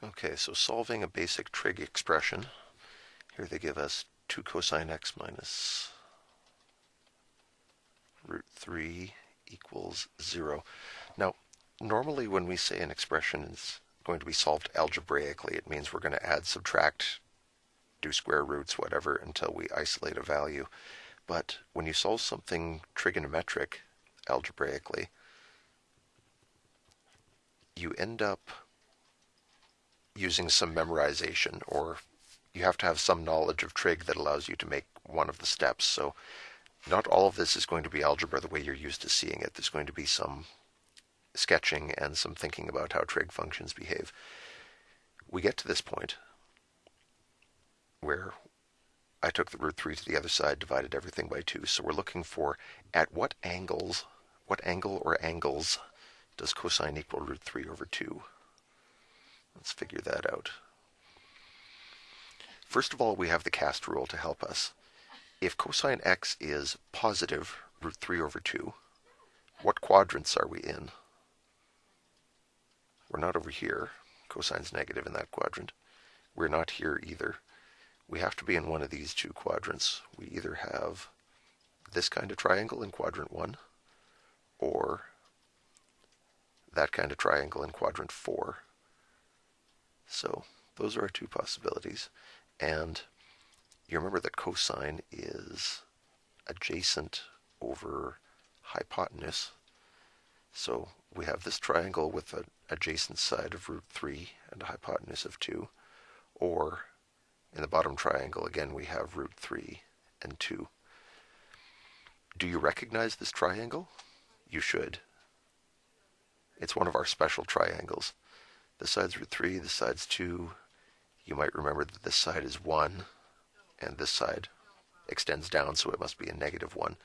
Okay, so solving a basic trig expression. Here they give us 2 cosine x minus root 3 equals 0. Now, normally when we say an expression is going to be solved algebraically, it means we're going to add, subtract, do square roots, whatever, until we isolate a value. But when you solve something trigonometric algebraically, you end up using some memorization, or you have to have some knowledge of trig that allows you to make one of the steps. So not all of this is going to be algebra the way you're used to seeing it. There's going to be some sketching and some thinking about how trig functions behave. We get to this point where I took the root 3 to the other side, divided everything by 2. So we're looking for at what angle or angles does cosine equal root 3 over 2? Let's figure that out. First of all, we have the cast rule to help us. If cosine x is positive root 3 over 2, what quadrants are we in? We're not over here. Cosine's negative in that quadrant. We're not here either. We have to be in one of these two quadrants. We either have this kind of triangle in quadrant 1, or that kind of triangle in quadrant 4. So those are our two possibilities. And you remember that cosine is adjacent over hypotenuse. So we have this triangle with an adjacent side of root 3 and a hypotenuse of 2. Or in the bottom triangle, again, we have root 3 and 2. Do you recognize this triangle? You should. It's one of our special triangles. This side's root 3, this side's 2. You might remember that this side is 1, and this side extends down, so it must be a negative 1.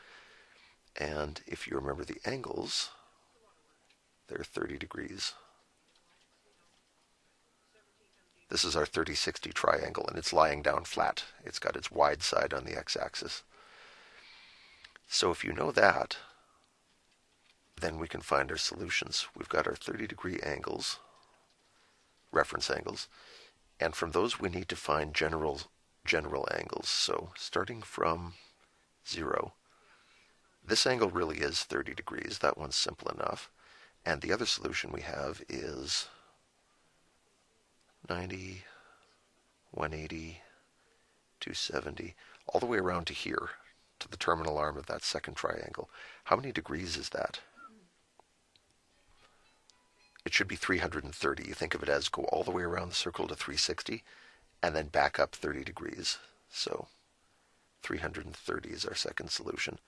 And if you remember the angles, they're 30 degrees. This is our 30-60 triangle, and it's lying down flat. It's got its wide side on the x-axis. So if you know that, then we can find our solutions. We've got our 30-degree angles, reference angles, and from those we need to find general angles. So starting from 0, this angle really is 30 degrees. That one's simple enough. And the other solution we have is 90, 180, 270, all the way around to here, to the terminal arm of that second triangle. How many degrees is that? It should be 330. You think of it as go all the way around the circle to 360, and then back up 30 degrees. So 330 is our second solution.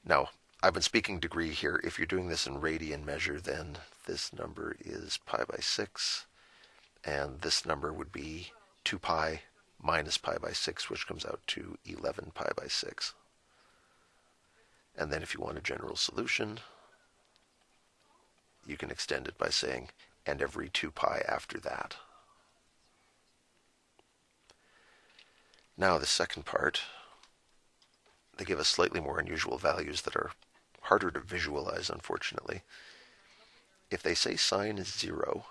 Now, I've been speaking degree here. If you're doing this in radian measure, then this number is pi by 6, and this number would be 2 pi minus pi by 6, which comes out to 11 pi by 6. And then if you want a general solution, you can extend it by saying, and every 2 pi after that. Now the second part, they give us slightly more unusual values that are harder to visualize, unfortunately. If they say sine is 0,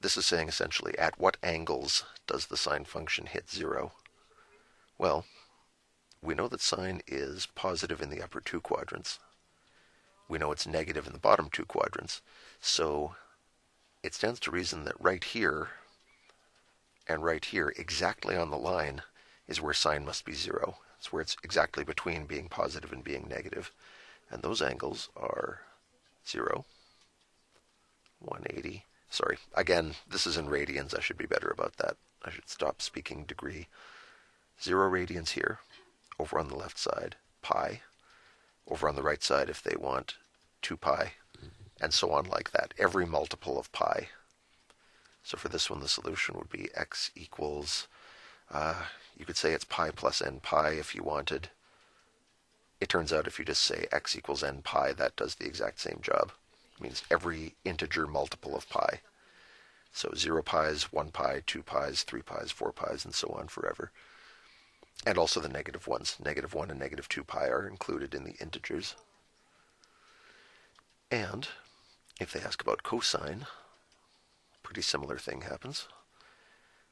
this is saying essentially at what angles does the sine function hit 0? Well, we know that sine is positive in the upper 2 quadrants. We know it's negative in the bottom 2 quadrants. So it stands to reason that right here and right here, exactly on the line, is where sine must be 0. It's where it's exactly between being positive and being negative. And those angles are 0, 180. Sorry, again, this is in radians. I should be better about that. I should stop speaking degree. 0 radians here. Over on the left side, pi. Over on the right side, if they want, 2 pi. And so on like that. Every multiple of pi. So for this one, the solution would be x equals, you could say it's pi plus n pi if you wanted. It turns out if you just say x equals n pi, that does the exact same job. It means every integer multiple of pi. So 0 pi's, 1 pi, 2 pi's, 3 pi's, 4 pi's, and so on forever. And also the negative ones. Negative 1 and negative 2 pi are included in the integers. And If they ask about cosine, pretty similar thing happens.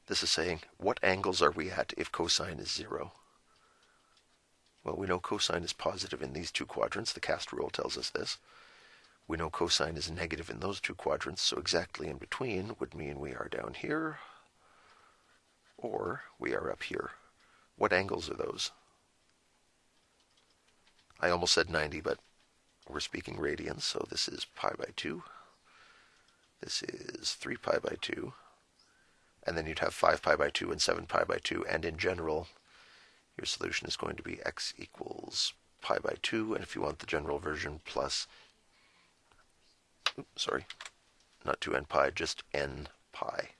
This is saying, what angles are we at if cosine is 0? Well, we know cosine is positive in these two quadrants. The cast rule tells us this. We know cosine is negative in those two quadrants, so exactly in between would mean we are down here or we are up here. What angles are those? I almost said 90, but we're speaking radians, so this is pi by 2. This is 3 pi by 2. And then you'd have 5 pi by 2 and 7 pi by 2. And in general, your solution is going to be x equals pi by 2. And if you want the general version, plus, sorry, not 2n pi, just n pi.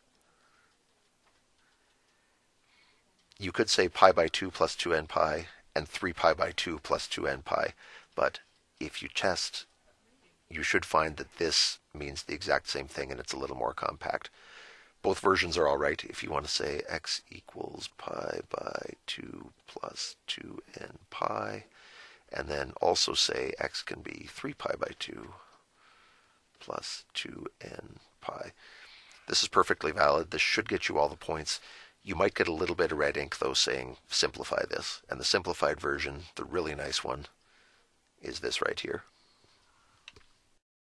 You could say pi by 2 plus 2n pi and 3 pi by 2 plus 2n pi. But if you test, you should find that this means the exact same thing and it's a little more compact. Both versions are all right. If you want to say x equals pi by 2 plus 2n pi, and then also say x can be 3 pi by 2 plus 2n pi. This is perfectly valid. This should get you all the points. You might get a little bit of red ink, though, saying simplify this. And the simplified version, the really nice one, is this right here.